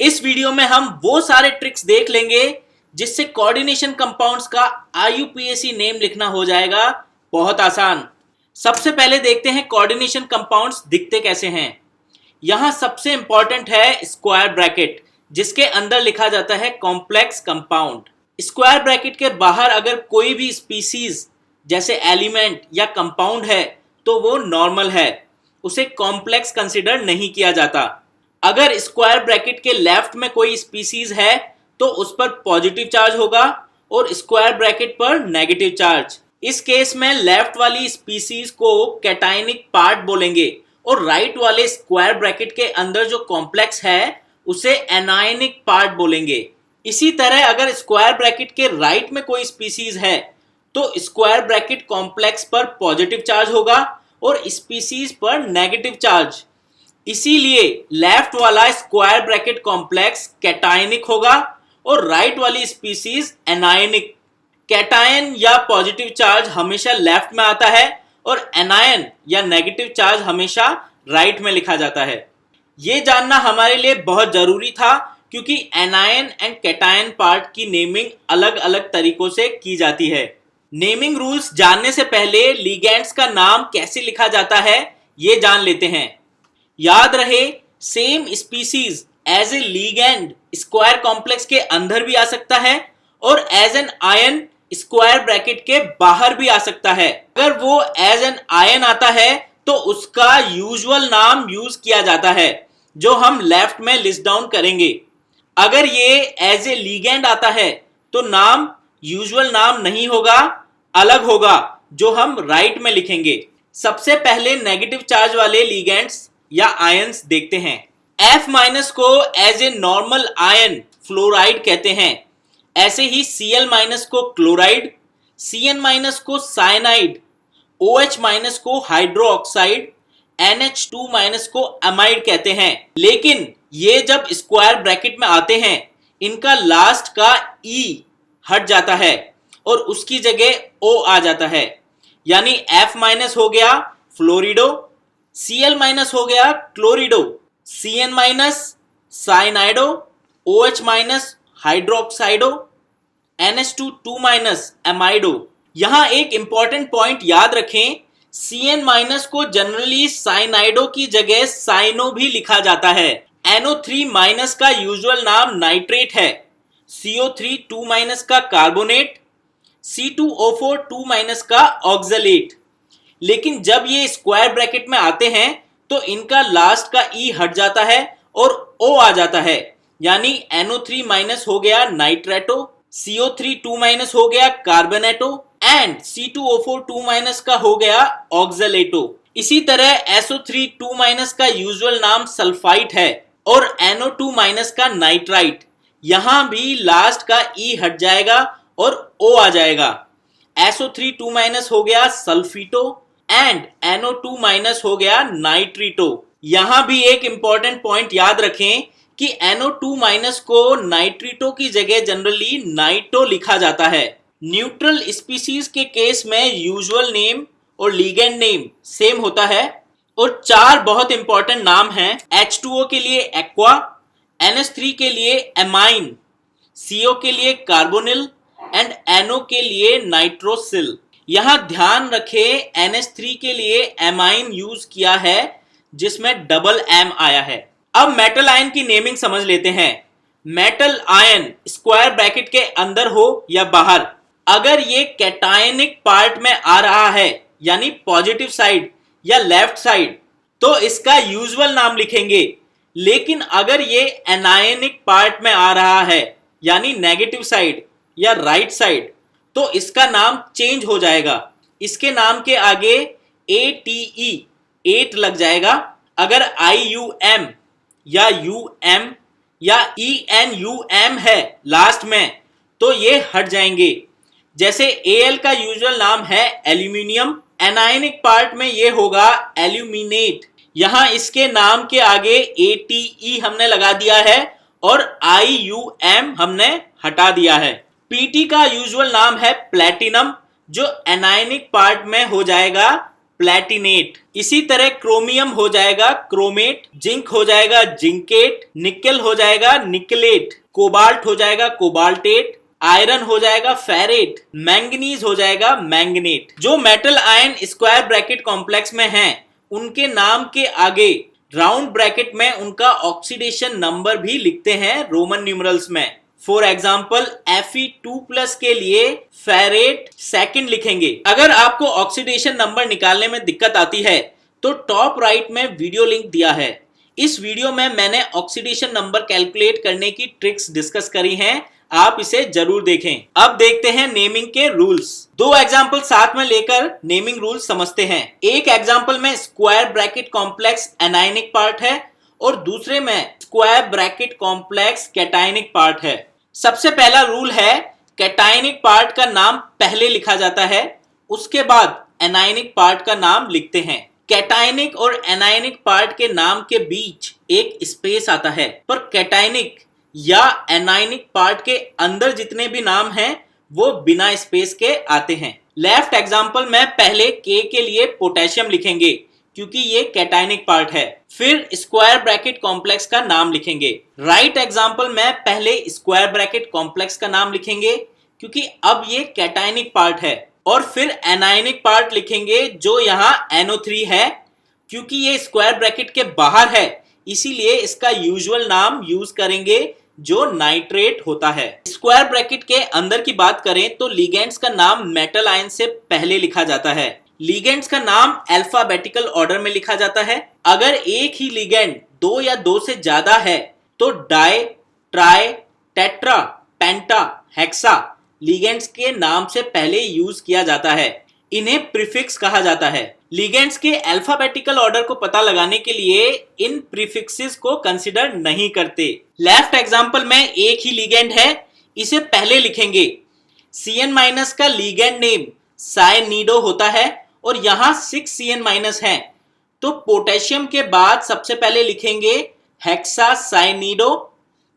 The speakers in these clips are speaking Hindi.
इस वीडियो में हम वो सारे ट्रिक्स देख लेंगे जिससे कोऑर्डिनेशन कंपाउंड्स का आईयूपीएसी नेम लिखना हो जाएगा बहुत आसान। सबसे पहले देखते हैं कोऑर्डिनेशन कंपाउंड्स दिखते कैसे हैं। यहां सबसे इंपॉर्टेंट है स्क्वायर ब्रैकेट, जिसके अंदर लिखा जाता है कॉम्प्लेक्स कंपाउंड। स्क्वायर ब्रैकेट के बाहर अगर कोई भी स्पीसीज जैसे एलिमेंट या कंपाउंड है तो वो नॉर्मल है, उसे कॉम्प्लेक्स कंसिडर नहीं किया जाता। अगर स्क्वायर ब्रैकेट के लेफ्ट में कोई स्पीसीज है तो उस पर पॉजिटिव चार्ज होगा और स्क्वायर ब्रैकेट पर नेगेटिव चार्ज। इस केस में लेफ्ट वाली स्पीसीज को कैटायनिक पार्ट बोलेंगे और राइट वाले स्क्वायर ब्रैकेट के अंदर जो कॉम्प्लेक्स है उसे एनायनिक पार्ट बोलेंगे। इसी तरह अगर स्क्वायर ब्रैकेट के राइट में कोई स्पीसीज है तो स्क्वायर ब्रैकेट कॉम्प्लेक्स पर पॉजिटिव चार्ज होगा और स्पीसीज पर नेगेटिव चार्ज। इसीलिए लेफ्ट वाला स्क्वायर ब्रैकेट कॉम्प्लेक्स कैटायनिक होगा और राइट वाली स्पीसीज एनायनिक। कैटायन या पॉजिटिव चार्ज हमेशा लेफ्ट में आता है और एनायन या नेगेटिव चार्ज हमेशा राइट में लिखा जाता है। ये जानना हमारे लिए बहुत जरूरी था क्योंकि एनायन एंड कैटायन पार्ट की नेमिंग अलग अलग तरीकों से की जाती है। नेमिंग रूल्स जानने से पहले लिगेंड्स का नाम कैसे लिखा जाता है ये जान लेते हैं। याद रहे, same species as a ligand square complex के अंदर भी आ सकता है और as an ion square bracket के बाहर भी आ सकता है। अगर वो एज एन आयन आता है तो उसका यूजुअल नाम यूज किया जाता है जो हम लेफ्ट में लिस्ट डाउन करेंगे। अगर ये एज ए लिगेंड आता है तो नाम यूजुअल नाम नहीं होगा, अलग होगा जो हम राइट में लिखेंगे। सबसे पहले नेगेटिव चार्ज वाले लिगेंड्स या आयंस देखते हैं। F- को as a normal ion fluoride कहते हैं। ऐसे ही Cl- को क्लोराइड, Cn- को साइनाइड, OH- को हाइड्रो ऑक्साइड, NH2- को अमाइड कहते हैं। लेकिन ये जब स्क्वायर ब्रैकेट में आते हैं इनका लास्ट का E हट जाता है और उसकी जगह O आ जाता है। यानी F- हो गया फ्लोरिडो, Cl- हो गया क्लोरिडो, Cn- साइनाइडो, OH- हाइड्रोक्साइडो, NH2 एमाइडो। यहां एक इंपॉर्टेंट पॉइंट याद रखें, Cn- को जनरली साइनाइडो की जगह साइनो भी लिखा जाता है। NO3- का यूजुअल नाम नाइट्रेट है, CO3 का कार्बोनेट, C2O4 का ऑक्सलेट। लेकिन जब ये स्क्वायर ब्रैकेट में आते हैं तो इनका लास्ट का E हट जाता है और O आ जाता है। यानी NO3- हो गया नाइट्रेटो, CO3 हो गया कार्बोनेटो एंड C2O4 का हो गया ऑक्सलेटो। इसी तरह SO3 का यूजुअल नाम सल्फाइट है और NO2- का नाइट्राइट। यहां भी लास्ट का E हट जाएगा और O आ जाएगा। SO3 हो गया सल्फीटो एंड NO2- हो गया नाइट्रीटो। यहां भी एक इंपॉर्टेंट पॉइंट याद रखें कि NO2- को नाइट्रीटो की जगह जनरली नाइटो लिखा जाता है। न्यूट्रल स्पीसीज के केस में यूजुअल नेम और लिगेंड नेम सेम होता है और चार बहुत इंपॉर्टेंट नाम हैं। H2O के लिए एक्वा, NH3 के लिए एमाइन, CO के लिए कार्बोनिल एंड NO के लिए नाइट्रोसिल। यहां ध्यान रखें NH3 के लिए एमाइन यूज किया है जिसमें डबल M आया है। अब मेटल आयन की नेमिंग समझ लेते हैं। मेटल आयन स्क्वायर ब्रैकेट के अंदर हो या बाहर, अगर ये कैटायनिक पार्ट में आ रहा है यानी पॉजिटिव साइड या लेफ्ट साइड तो इसका यूजुअल नाम लिखेंगे। लेकिन अगर ये एनायनिक पार्ट में आ रहा है यानी नेगेटिव साइड या राइट साइड तो इसका नाम चेंज हो जाएगा। इसके नाम के आगे ATE 8 लग जाएगा। अगर IUM या UM या ENUM है लास्ट में तो ये हट जाएंगे। जैसे Al का यूजुअल नाम है एल्यूमिनियम, एनायनिक पार्ट में ये होगा एल्यूमिनेट। यहां इसके नाम के आगे ATE हमने लगा दिया है और IUM हमने हटा दिया है। PT का यूजुअल नाम है प्लेटिनम जो एनायनिक पार्ट में हो जाएगा प्लैटिनेट। इसी तरह क्रोमियम हो जाएगा क्रोमेट, जिंक हो जाएगा जिंकेट, निकेल हो जाएगा निकलेट, कोबाल्ट हो जाएगा कोबाल्टेट, आयरन हो जाएगा फेरेट, मैंगनीज हो जाएगा मैंगनेट। जो metal ion square bracket complex में हैं, उनके नाम के आगे राउंड ब्रैकेट में उनका ऑक्सीडेशन नंबर भी लिखते हैं रोमन न्यूमरल्स में। फॉर एग्जाम्पल Fe2+ के लिए फेरेट सेकंड लिखेंगे। अगर आपको ऑक्सीडेशन नंबर निकालने में दिक्कत आती है तो टॉप राइट में वीडियो लिंक दिया है। इस वीडियो में मैंने ऑक्सीडेशन नंबर कैलकुलेट करने की ट्रिक्स डिस्कस करी हैं, आप इसे जरूर देखें। अब देखते हैं नेमिंग के रूल्स। दो एग्जाम्पल साथ में लेकर नेमिंग रूल्स समझते हैं। एक एग्जाम्पल में square bracket complex anionic part है और दूसरे में square bracket complex cationic part है। सबसे पहला रूल है, कैटायनिक पार्ट का नाम पहले लिखा जाता है, उसके बाद एनायनिक पार्ट का नाम लिखते हैं। कैटायनिक और एनायनिक पार्ट के नाम के बीच एक स्पेस आता है, पर कैटायनिक या एनायनिक पार्ट के अंदर जितने भी नाम हैं वो बिना स्पेस के आते हैं। लेफ्ट एग्जाम्पल में पहले के लिए पोटेशियम लिखेंगे क्योंकि ये कैटायनिक पार्ट है, फिर स्क्वायर ब्रैकेट कॉम्प्लेक्स का नाम लिखेंगे। राइट एग्जाम्पल में पहले स्क्वायर ब्रैकेट कॉम्प्लेक्स का नाम लिखेंगे क्योंकि अब ये कैटायनिक पार्ट है, और फिर एनायनिक पार्ट लिखेंगे जो यहाँ NO3 है। क्योंकि ये स्क्वायर ब्रैकेट के बाहर है इसीलिए इसका यूजुअल नाम यूज करेंगे जो नाइट्रेट होता है। स्क्वायर ब्रैकेट के अंदर की बात करें तो लिगेंड्स का नाम मेटल आयन से पहले लिखा जाता है। लिगेंड्स का नाम अल्फाबेटिकल ऑर्डर में लिखा जाता है। अगर एक ही लिगेंड दो या दो से ज्यादा है तो डाई, ट्राई, टेट्रा, पेंटा, हेक्सा लिगेंड्स के नाम से पहले यूज किया जाता है। इन्हें प्रीफिक्स कहा जाता है। लिगेंड्स के अल्फाबेटिकल ऑर्डर को पता लगाने के लिए इन प्रीफिक्सेस को कंसीडर नहीं करते। लेफ्ट एग्जांपल में एक ही लिगेंड है, इसे पहले लिखेंगे। Cn- का लिगेंड नेम साइनिडो होता है और यहाँ 6 Cn- है, तो पोटेशियम के बाद सबसे पहले लिखेंगे हेक्सासाइनिडो।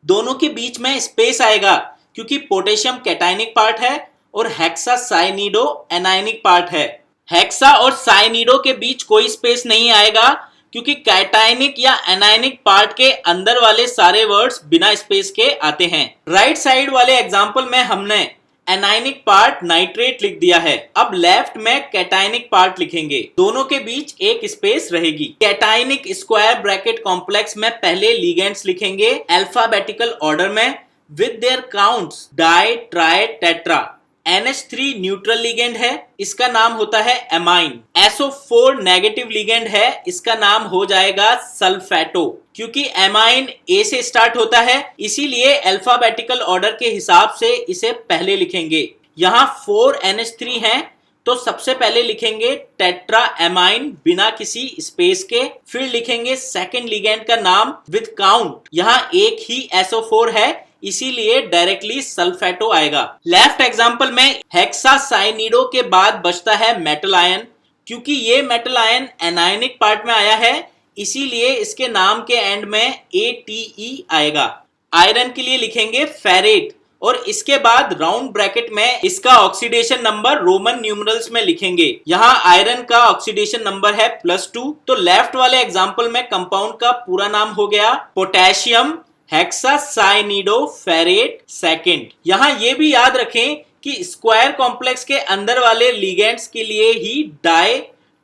दोनों के बीच में स्पेस आएगा क्योंकि पोटेशियम कैटायनिक पार्ट है और हेक्सासाइनिडो एनायनिक पार्ट है। हेक्सा और साइनिडो के बीच कोई स्पेस नहीं आएगा क्योंकि कैटायनिक या एनायनिक पार्ट के अंदर वाले सारे वर्ड्स बिना स्पेस के आते हैं। राइट साइड वाले एग्जांपल में हमने एनायनिक पार्ट नाइट्रेट लिख दिया है। अब लेफ्ट में कैटायनिक पार्ट लिखेंगे, दोनों के बीच एक स्पेस रहेगी। कैटायनिक स्क्वायर ब्रैकेट कॉम्प्लेक्स में पहले लिगेंड्स लिखेंगे अल्फाबेटिकल ऑर्डर में with their counts di, tri, tetra. NH3 neutral ligand है, इसका नाम होता है एमाइन। SO4 नेगेटिव लिगेंड है, इसका नाम हो जाएगा सल्फेटो। क्योंकि एमाइन A से स्टार्ट होता है इसीलिए अल्फाबेटिकल ऑर्डर के हिसाब से इसे पहले लिखेंगे। यहाँ 4 NH3 हैं तो सबसे पहले लिखेंगे टेट्रा एमाइन बिना किसी स्पेस के, फिर लिखेंगे सेकंड लिगेंड का नाम विद काउंट। यहाँ एक ही SO4 है इसीलिए डायरेक्टली सल्फेटो आएगा। लेफ्ट एग्जांपल में हेक्सासाइनिडो के बाद बचता है मेटल आयन। क्योंकि ये मेटल आयन एनायनिक पार्ट में आया है इसीलिए इसके नाम के एंड में ATE आएगा। आयरन के लिए लिखेंगे फेरेट और इसके बाद राउंड ब्रैकेट में इसका ऑक्सीडेशन नंबर रोमन न्यूमरल्स में लिखेंगे। यहाँ आयरन का ऑक्सीडेशन नंबर है +2। तो लेफ्ट वाले एग्जांपल में कंपाउंड का पूरा नाम हो गया पोटेशियम हेक्सासाइनिडो फेरेट सेकंड। यहाँ ये भी याद रखें कि स्क्वायर कॉम्प्लेक्स के अंदर वाले लिगेंड्स के लिए ही डाई,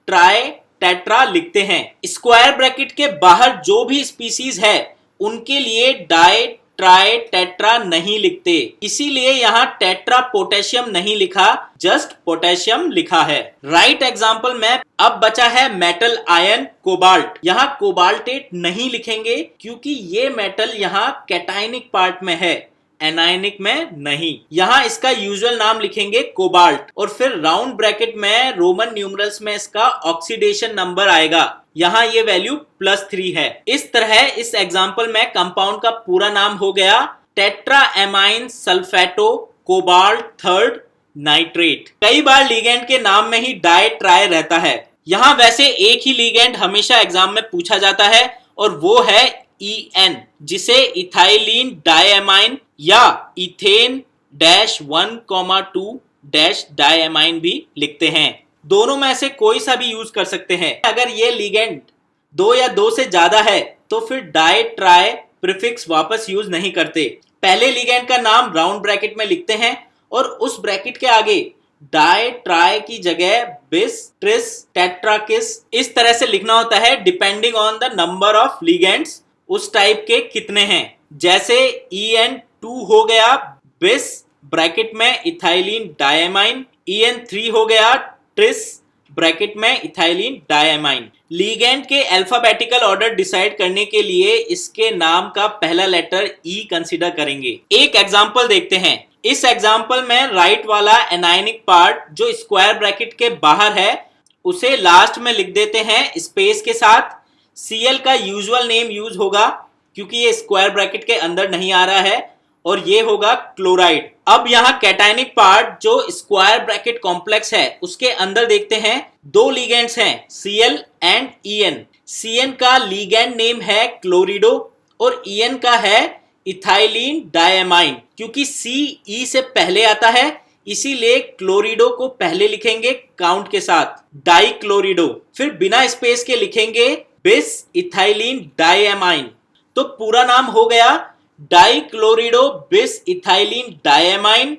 ट्राई, टेट्रा लिखते हैं। स्क्वायर ब्रैकेट के बाहर जो भी स्पीसीज है उनके लिए डाई, ट्राई, टेट्रा नहीं लिखते, इसीलिए यहाँ टेट्रा पोटेशियम नहीं लिखा, जस्ट पोटेशियम लिखा है। राइट एग्जांपल में अब बचा है मेटल आयन कोबाल्ट। यहाँ कोबाल्टेट नहीं लिखेंगे क्योंकि ये मेटल यहाँ कैटायनिक पार्ट में है, एनायनिक में नहीं। यहाँ इसका यूजुअल नाम लिखेंगे कोबाल्ट और फिर राउंड ब्रैकेट में रोमन न्यूमरल्स में इसका ऑक्सीडेशन नंबर आएगा। यहाँ ये वैल्यू +3 है। इस तरह इस एग्जांपल में कंपाउंड का पूरा नाम हो गया tetra amine सल्फेटो cobalt third nitrate. कई बार लिगेंड के नाम में ही डाई, ट्राई रहता है। यहाँ वैसे एक ही लिगेंड हमेशा एग्जाम में पूछा जाता है और वो है EN, जिसे इथाइलिन डायएमाइन या इथेन -1,2 डायएमाइन भी लिखते हैं। दोनों में से कोई सा भी यूज कर सकते हैं। अगर ये लिगेंड 2 या 2 से ज्यादा है तो फिर डाई ट्राई प्रीफिक्स वापस यूज नहीं करते। पहले लिगेंड का नाम राउंड ब्रैकेट में लिखते हैं और उस ब्रैकेट के आगे डाई ट्राई की जगह बिस ट्रिस टेट्राकिस इस तरह से लिखना होता है, depending on the number of ligands उस टाइप के कितने हैं। जैसे EN2 हो गया बिस ब्रैकेट में इथाइलिन डायमाइन, EN3 हो गया ट्रिस ब्रैकेट में इथाइलिन डायमाइन। लिगेंड के अल्फाबेटिकल ऑर्डर डिसाइड करने के लिए इसके नाम का पहला लेटर E कंसीडर करेंगे। एक एग्जांपल देखते हैं। इस एग्जांपल में राइट वाला एनायनिक पार्ट जो स्क्वायर ब्रैकेट के बाहर है उसे लास्ट में लिख देते हैं स्पेस के साथ। Cl का यूजुअल नेम यूज होगा क्योंकि ये स्क्वायर ब्रैकेट के अंदर नहीं आ रहा है और ये होगा क्लोराइड। अब यहाँ कैटायनिक पार्ट जो स्क्वायर ब्रैकेट कॉम्प्लेक्स है उसके अंदर देखते हैं दो लिगेंड्स हैं Cl एंड En। Cn का लिगेंड नेम है क्लोरिडो और En का है इथाइलिन डायमाइन। क्योंकि C E से पहले आता है इसीलिए क्लोरिडो को पहले लिखेंगे काउंट के साथ डाई क्लोरिडो, फिर बिना स्पेस के लिखेंगे बिस इथाइलिन डायमाइन। तो पूरा नाम हो गया डाई क्लोरिडो बिस ethylene diamine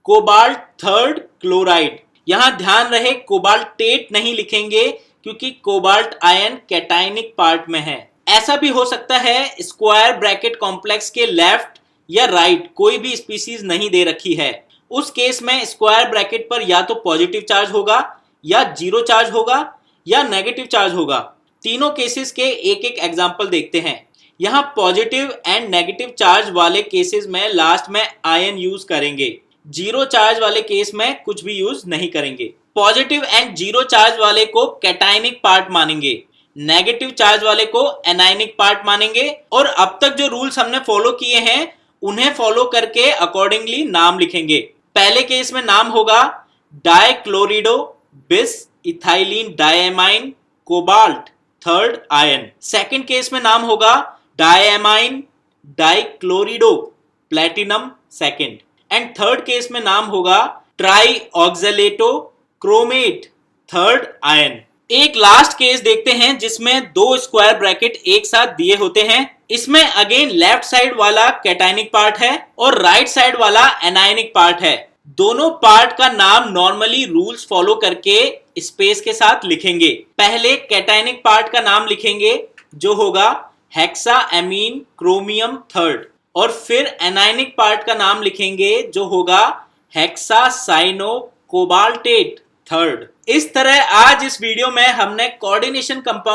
cobalt third chloride. यहां ध्यान रहे कोबाल्टेट नहीं लिखेंगे क्योंकि कोबाल्ट आयन कैटायनिक पार्ट में है। ऐसा भी हो सकता है स्क्वायर ब्रैकेट कॉम्प्लेक्स के लेफ्ट या राइट कोई भी स्पीसीज नहीं दे रखी है, उस केस में स्क्वायर ब्रैकेट पर या तो पॉजिटिव चार्ज होगा या जीरो चार्ज होगा या नेगेटिव चार्ज होगा। तीनों केसेस के एक एक एग्जांपल देखते हैं। यहाँ पॉजिटिव एंड नेगेटिव चार्ज वाले केसेस में लास्ट में आयन यूज करेंगे, जीरो चार्ज वाले केस में कुछ भी यूज नहीं करेंगे। पॉजिटिव एंड जीरो चार्ज वाले को कैटायनिक पार्ट मानेंगे, नेगेटिव चार्ज वाले को एनायनिक पार्ट मानेंगे। और अब तक जो रूल्स हमने फॉलो किए हैं उन्हें फॉलो करके अकॉर्डिंगली नाम लिखेंगे। पहले केस में नाम होगा डाइक्लोरिडो बिस ethylene diamine cobalt third ion. Second case में नाम होगा diamine डाइक्लोरिडो platinum second. And third case में नाम होगा ट्राई ऑक्सलेटो क्रोमेट थर्ड आयन। एक लास्ट केस देखते हैं जिसमें दो स्क्वायर ब्रैकेट एक साथ दिए होते हैं। इसमें अगेन लेफ्ट साइड वाला कैटायनिक पार्ट है और राइट साइड वाला एनायनिक पार्ट है। दोनों पार्ट का नाम नॉर्मली रूल्स फॉलो करके स्पेस के साथ लिखेंगे। पहले कैटायनिक पार्ट का नाम लिखेंगे जो होगा हेक्साएमीन क्रोमियम थर्ड और फिर एनायनिक पार्ट का नाम लिखेंगे जो होगा हेक्सासाइनो कोबाल्टेट थर्ड। इस तरह आज इस वीडियो में हमने कोऑर्डिनेशन कंपाउंड